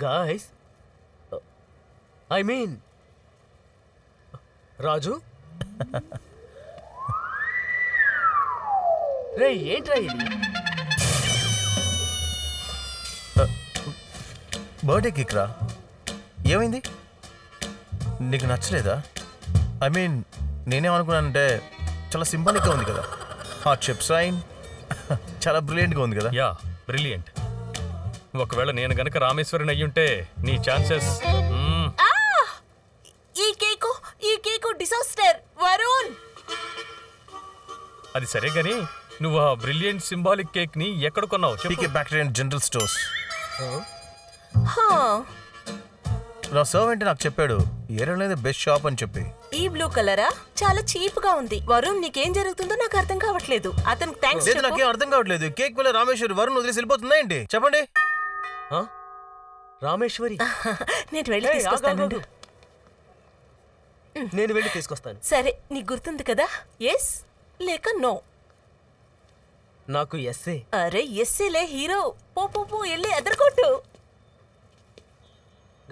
Guys, I mean రాజు. రే ఏంట్రా ఇది? Birthday cake రా. ఏమైంది? నీకు నచ్చలేదా? ఐ మీన్ నేనేమనుకున్నానంటే చాలా సింబాలిక్గా ఉంది కదా. హార్ట్ షేప్ సైన్ చాలా బ్రిలియంట్గా ఉంది కదా. Yeah, brilliant. ఒకవేళ నేను గనక రామేశ్వరిని అయ్యుంటే నీ ఛాన్సెస్. ఈ కేకు డిసాస్టర్ వరుణ్. అది సరే గాని నువ్వు ఆ బ్రిలియంట్ సింబాలిక్ కేక్ ని ఎక్కడ కొన్నావు? పీకే బ్యాక్టీరియన్ జనరల్ స్టోర్స్. హా, నా సర్వెంట్ నాకు చెప్పాడు ఏరియాలో బెస్ట్ షాప్ అని చెప్పి. ఈ బ్లూ కలరా? చాలా చీప్ గా ఉంది. వరుణ్, నీకేం జరుగుతుందో నాకు అర్థం కావట్లేదు. అతనికి థ్యాంక్స్ లేదు, నాకేం అర్థం కావట్లేదు. కేక్ వల్ల రామేశ్వరి వరుణ్ వదిలేసి వెళ్ళిపోతుందా ఏంటి? చెప్పండి. రామేశ్వరి, నేను వెళ్ళి తీసుకొస్తాను. నేను వెళ్ళి తీసుకొస్తాను. సరే, నీకు గుర్తుంది కదా? ఎస్ లేక నో? నాకు ఎస్ఏ. అరే ఎస్ఏలే హీరో. పో పో పో, వెళ్ళి ఎదరకొట్టు.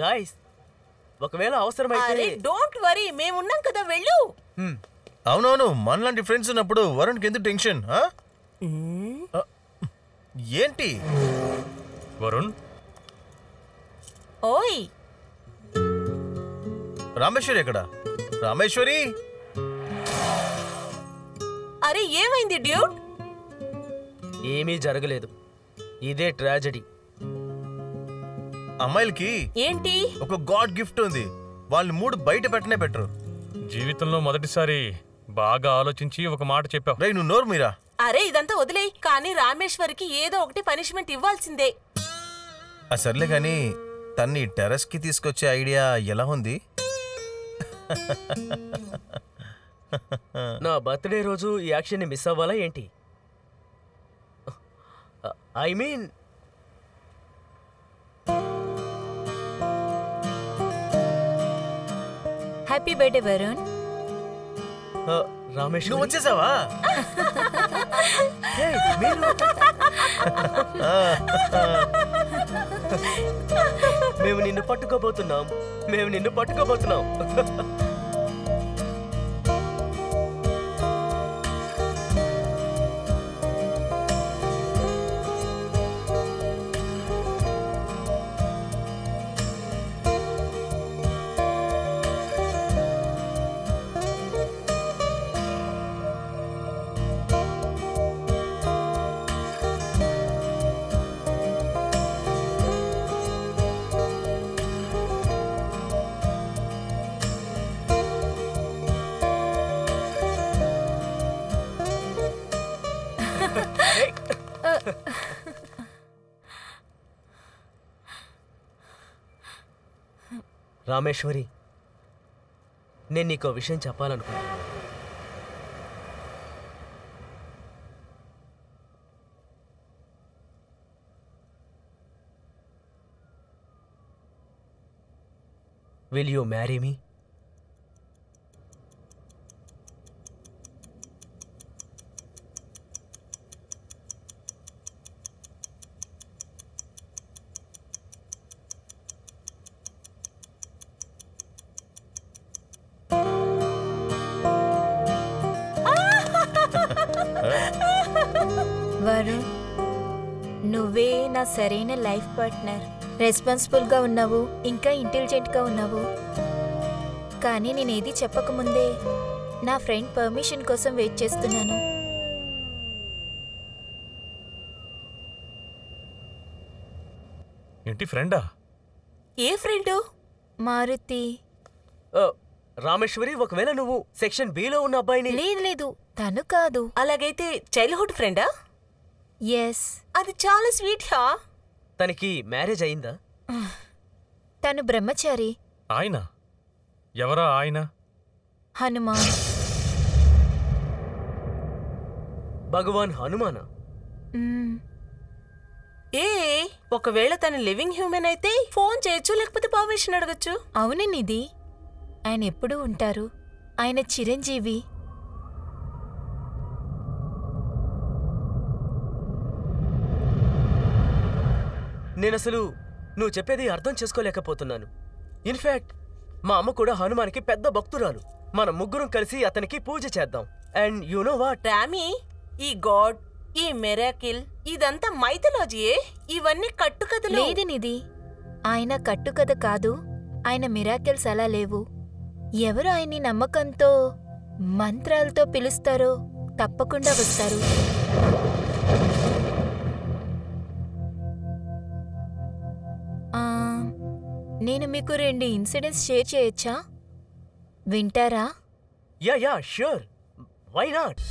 గాయ్స్, ఒకవేళ అవసరమైతే. అరే డోంట్ వరీ, మేమున్నాం కదా, వెళ్ళు. అవునవును, మనలాంటి ఫ్రెండ్స్ ఉన్నప్పుడు వరుణ్కి ఎందుకు టెన్షన్? ఏంటి వరుణ్? ఓయ్, రామేశ్వరి ఎక్కడ? రామేశ్వరి! అరే ఏమైంది డ్యూడ్? ఏమీ జరగలేదు. ఇదే ట్రాజెడీ. అమ్మాయిలకి ఏంటి? ఒక గాడ్ గిఫ్ట్ ఉంది. వాళ్ళని మూడు బయట పెట్టనే బెటర్. జీవితంలో మొదటిసారి బాగా ఆలోచించి ఒక మాట చెప్పావు. రై, నువ్వు నోరు మీరా. అరే ఇదంతా వదిలేయ్, కానీ రామేశ్వరికి ఏదో ఒకటి పనిష్మెంట్ ఇవ్వాల్సిందే. సర్లే కానీ తన్ని టెర్రస్ కి తీసుకొచ్చే ఐడియా ఎలా ఉంది? నా బర్త్డే రోజు ఈ యాక్షన్ ని మిస్ అవ్వాలా ఏంటి? I mean happy birthday Varun. Ramesh, నువ్వు వచ్చేసావా? మేము నిన్ను పట్టుకోబోతున్నాం. రామేశ్వరి, నేను నీకో విషయం చెప్పాలనుకున్నాను. Will you marry me? Varun, నువ్వే నా సరైన లైఫ్ పార్ట్నర్. రెస్పాన్సిబుల్గా ఉన్నావు, ఇంకా ఇంటెలిజెంట్గా ఉన్నావు. కానీ నేనేది చెప్పకముందే నా ఫ్రెండ్ పర్మిషన్ కోసం వెయిట్ చేస్తున్నాను. ఏంటి ఫ్రెండా? ఏ ఫ్రెండు? మారుతి. రామేశ్వరి, ఒకవేళ నువ్వు సెక్షన్ బిలో ఉన్న అబ్బాయిని. లేదు, తను కాదు. అలాగైతే చైల్డ్హుడ్ ఫ్రెండా? ఎస్. అది చాలా స్వీట్ హా. తనకి మ్యారేజ్ అయిందా? తను బ్రహ్మచారి. ఆయన ఎవరా? ఆయన హనుమాన్. భగవాన్ హనుమానా? ఏ ఒకవేళ తను లివింగ్ హ్యూమన్ అయితే ఫోన్ చేయొచ్చు, లేకపోతే పర్మిషన్ అడగచ్చు. అవును నిధి, ఆయన ఎప్పుడూ ఉంటారు. ఆయన చిరంజీవి. నేనసలు నువ్వు చెప్పేది అర్థం చేసుకోలేకపోతున్నాను. ఇన్ఫాక్ట్ మా అమ్మ కూడా హనుమాన్కి పెద్ద భక్తురాలు. మనం ముగ్గురం కలిసి అతనికి పూజ చేద్దాం. అండ్ యు నో వాట్ రామి, ఈ గాడ్, ఈ మిరాకిల్ ఇదంతా మైథాలజీయే. ఇవన్నీ కట్టుకథలు. లేదు నిధి, ఆయన కట్టుకథ కాదు, ఆయన మిరాకిల్స్ అలా లేవు. ఎవరు ఆయన్ని నమ్మకంతో మంత్రాలతో పిలుస్తారో తప్పకుండా వస్తారు. నేను మీకు 2 ఇన్సిడెంట్స్ షేర్ చేయొచ్చా? వింటారా? Yeah sure, why not?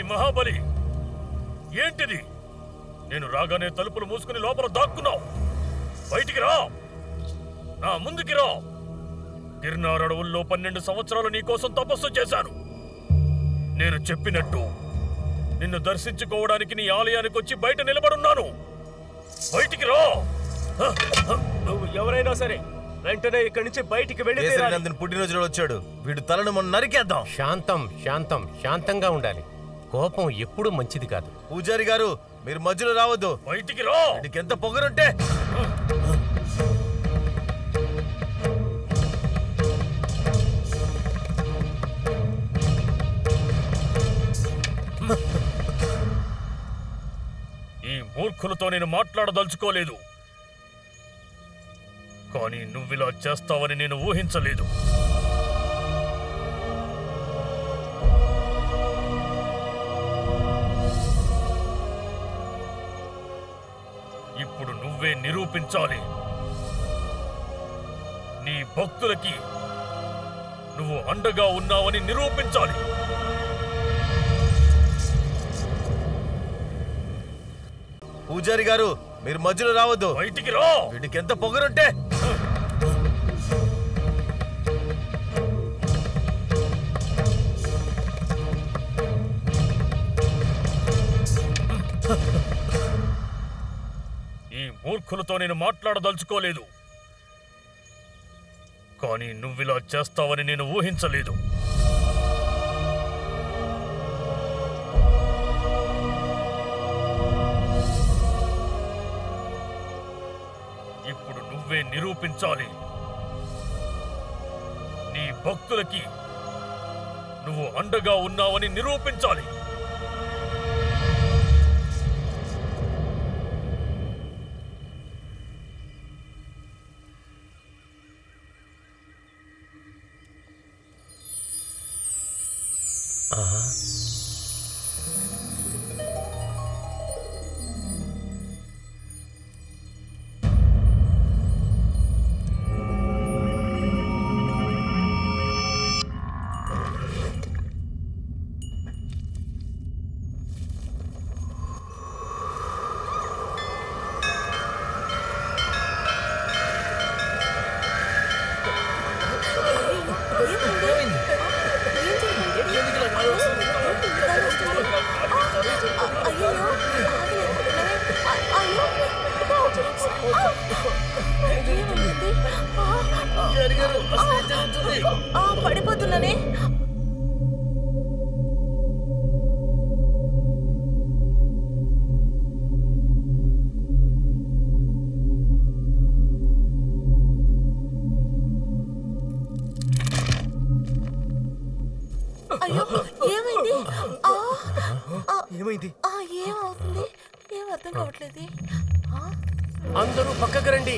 Mahabali, ఏంటిది? నేను రాగానే తలుపులు మూసుకుని లోపల దాక్కున్నావు. బయటికి రా, నా ముందుకి రా. గిర్నార్ అడవుల్లో 12 సంవత్సరాలు నీకోసం తపస్సు చేశాను. నేను చెప్పినట్టు నిన్ను దర్శించుకోవడానికి నీ ఆలయానికి వచ్చి బయట నిలబడున్నాను. బయటికి రా. నువ్వు ఎవరైనా సరే వెంటనే ఇక్కడి నుంచి బయటికి వెళ్ళి పుట్టినరోజు వచ్చాడు. వీడు తలను మనం నరికేద్దాం. శాంతంగా ఉండాలి. కోపం ఎప్పుడూ మంచిది కాదు. పూజారి గారు, మీరు మధ్యలో రావద్దు. బయటికి రా. వీడికి ఎంత పొగరుంటే! ఈ మూర్ఖులతో నేను మాట్లాడదలుచుకోలేదు, కానీ నువ్విలా చేస్తావని నేను ఊహించలేదు. ఇప్పుడు నువ్వే నిరూపించాలి. నీ భక్తులకి నువ్వు అండగా ఉన్నావని నిరూపించాలి. పూజారి గారు, మీరు మధ్యలో రావద్దు. బయటికి రా. వీడికి ఎంత పొగరుంటే! ఈ మూర్ఖులతో నేను మాట్లాడదలుచుకోలేదు, కానీ నువ్విలా చేస్తావని నేను ఊహించలేదు. ఇప్పుడు నువ్వే నిరూపించాలి. నీ భక్తులకి నువ్వు అండగా ఉన్నావని నిరూపించాలి. పడిపోతున్నానే. అయ్యో, ఏమైంది? ఏమైంది? ఏమవుతుంది? ఏం అర్థం కావట్లేదు. అందరూ పక్కకు రండి.